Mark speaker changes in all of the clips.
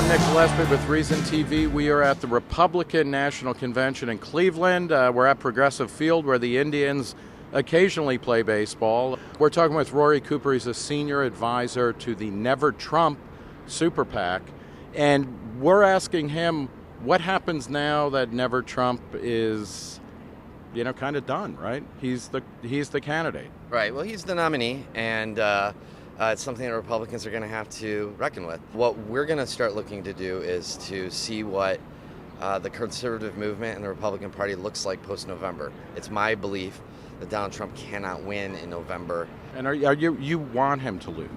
Speaker 1: I'm Nick Gillespie with Reason TV. We are at the Republican National Convention in Cleveland. We're at Progressive Field where the Indians occasionally play baseball. We're talking with Rory Cooper. He's a senior advisor to the NeverTrump Super PAC. And we're asking him what happens now that NeverTrump is, kind of done, right? He's the candidate.
Speaker 2: Right. Well, he's the nominee, and it's something that Republicans are going to have to reckon with. What we're going to start looking to do is to see what the conservative movement and the Republican Party looks like post-November. It's my belief that Donald Trump cannot win in November.
Speaker 1: And you want him to lose?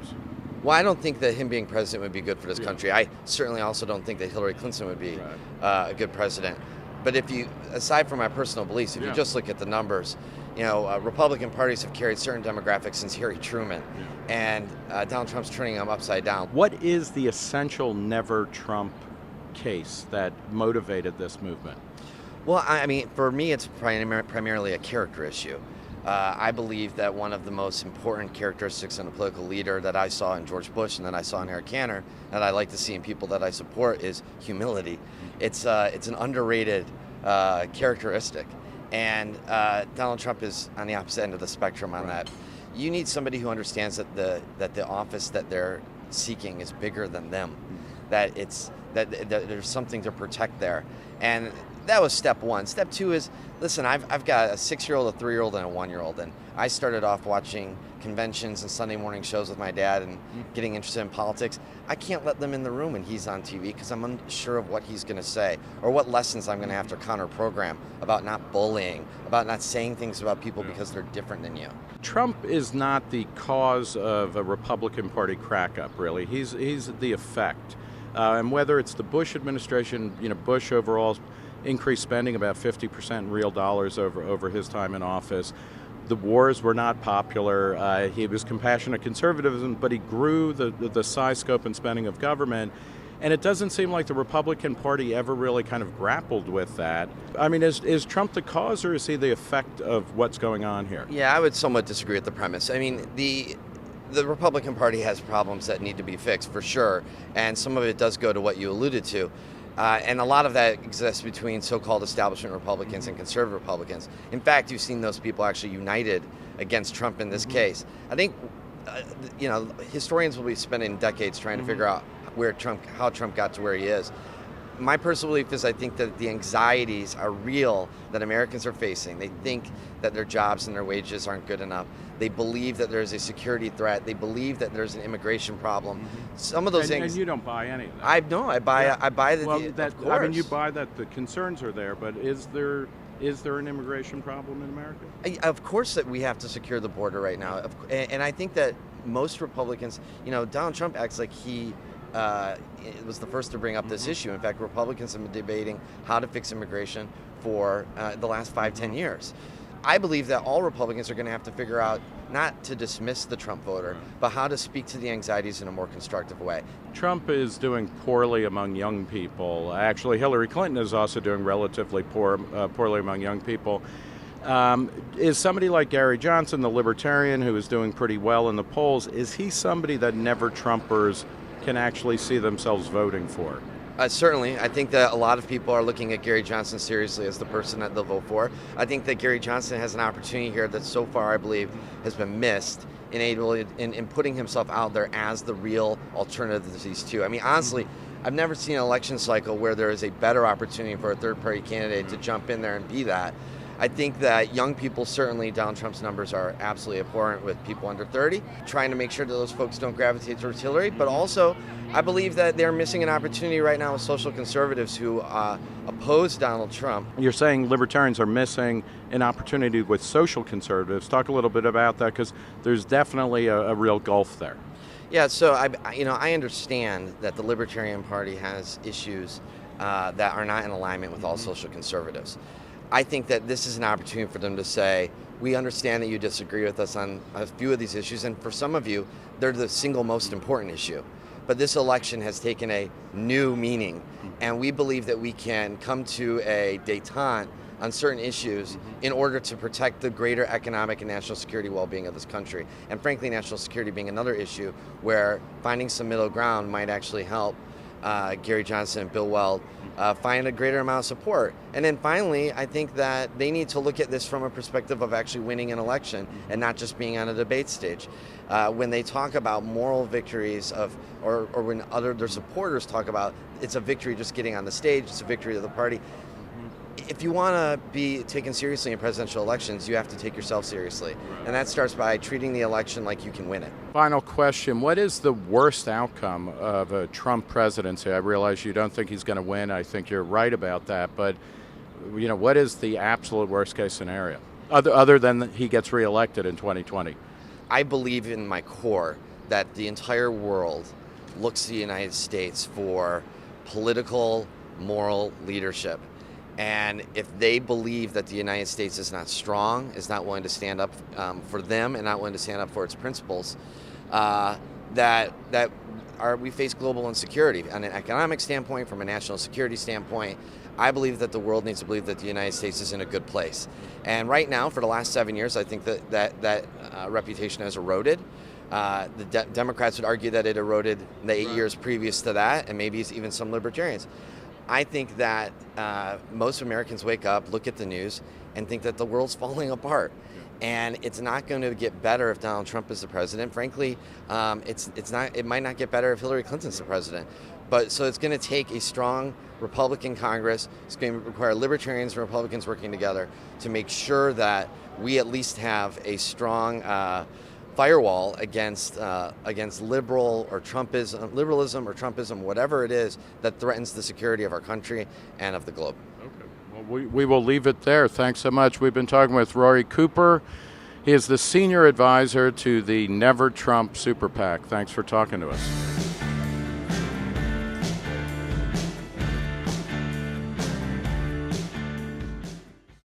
Speaker 2: Well, I don't think that him being president would be good for this country. I certainly also don't think that Hillary Clinton would be a good president. But if you, aside from my personal beliefs, if you just look at the numbers, Republican parties have carried certain demographics since Harry Truman, and Donald Trump's turning them upside down.
Speaker 1: What is the essential NeverTrump case that motivated this movement?
Speaker 2: Well, I mean, for me, it's primarily a character issue. I believe that one of the most important characteristics in a political leader that I saw in George Bush and that I saw in Eric Cantor, that I like to see in people that I support, is humility. It's an underrated characteristic, and Donald Trump is on the opposite end of the spectrum on that. You need somebody who understands that the office that they're seeking is bigger than them, that there's something to protect there, and that was step one. Step two is, listen, I've got a 6-year-old, a 3-year-old, and a 1-year-old, and I started off watching conventions and Sunday morning shows with my dad and getting interested in politics. I can't let them in the room when he's on TV because I'm unsure of what he's going to say or what lessons I'm going to have to counter-program about not bullying, about not saying things about people because they're different than you.
Speaker 1: Trump is not the cause of a Republican Party crack-up, really. He's the effect. And whether it's the Bush administration, Bush overall increased spending about 50% in real dollars over his time in office. The wars were not popular. He was compassionate conservatism, but he grew the size, scope, and spending of government. And it doesn't seem like the Republican Party ever really kind of grappled with that. I mean, is Trump the cause, or is he the effect of what's going on here?
Speaker 2: Yeah, I would somewhat disagree with the premise. I mean, the Republican Party has problems that need to be fixed, for sure. And some of it does go to what you alluded to. And a lot of that exists between so-called establishment Republicans and conservative Republicans. In fact, you've seen those people actually united against Trump in this case. I think, historians will be spending decades trying to figure out how Trump got to where he is. My personal belief is I think that the anxieties are real that Americans are facing. They think that their jobs and their wages aren't good enough. They believe that there's a security threat. They believe that there's an immigration problem. Some of those things.
Speaker 1: And you don't buy any of that.
Speaker 2: I buy the.
Speaker 1: Well,
Speaker 2: of course.
Speaker 1: I mean, you buy that the concerns are there, but is there an immigration problem in America?
Speaker 2: Of course that we have to secure the border right now, and I think that most Republicans, Donald Trump acts like he was the first to bring up this issue. In fact, Republicans have been debating how to fix immigration for the last 5-10 years. I believe that all Republicans are going to have to figure out not to dismiss the Trump voter, but how to speak to the anxieties in a more constructive way.
Speaker 1: Trump is doing poorly among young people. Actually, Hillary Clinton is also doing relatively poorly among young people. Is somebody like Gary Johnson, the Libertarian, who is doing pretty well in the polls, is he somebody that Never-Trumpers can actually see themselves voting for?
Speaker 2: Certainly. I think that a lot of people are looking at Gary Johnson seriously as the person that they'll vote for. I think that Gary Johnson has an opportunity here that so far I believe has been missed in putting himself out there as the real alternative to these two. I mean, honestly, I've never seen an election cycle where there is a better opportunity for a third-party candidate to jump in there and be that. I think that young people, certainly Donald Trump's numbers are absolutely abhorrent with people under 30, trying to make sure that those folks don't gravitate towards Hillary, but also I believe that they're missing an opportunity right now with social conservatives who oppose Donald Trump.
Speaker 1: You're saying libertarians are missing an opportunity with social conservatives. Talk a little bit about that, because there's definitely a real gulf there.
Speaker 2: Yeah, so I understand that the Libertarian Party has issues that are not in alignment with all social conservatives. I think that this is an opportunity for them to say, we understand that you disagree with us on a few of these issues, and for some of you, they're the single most important issue. But this election has taken a new meaning, and we believe that we can come to a détente on certain issues in order to protect the greater economic and national security well-being of this country. And frankly, national security being another issue where finding some middle ground might actually help Gary Johnson and Bill Weld, find a greater amount of support. And then finally, I think that they need to look at this from a perspective of actually winning an election and not just being on a debate stage. When they talk about moral victories or when their supporters talk about it's a victory just getting on the stage, it's a victory of the party. If you want to be taken seriously in presidential elections, you have to take yourself seriously. And that starts by treating the election like you can win it.
Speaker 1: Final question. What is the worst outcome of a Trump presidency? I realize you don't think he's going to win. I think you're right about that. But, what is the absolute worst case scenario? Other than he gets reelected in 2020?
Speaker 2: I believe in my core that the entire world looks to the United States for political, moral leadership. And if they believe that the United States is not strong, is not willing to stand up for them and not willing to stand up for its principles, we face global insecurity. On an economic standpoint, from a national security standpoint, I believe that the world needs to believe that the United States is in a good place. And right now, for the last 7 years, I think that reputation has eroded. The Democrats would argue that it eroded the 8 years previous to that, and maybe even some libertarians. I think that most Americans wake up, look at the news, and think that the world's falling apart. And it's not going to get better if Donald Trump is the president. Frankly, it might not get better if Hillary Clinton's the president. So it's going to take a strong Republican Congress. It's going to require libertarians and Republicans working together to make sure that we at least have a strong firewall against liberalism or Trumpism, whatever it is that threatens the security of our country and of the globe.
Speaker 1: Okay. Well, we will leave it there. Thanks so much. We've been talking with Rory Cooper. He is the senior advisor to the NeverTrump Super PAC. Thanks for talking to us.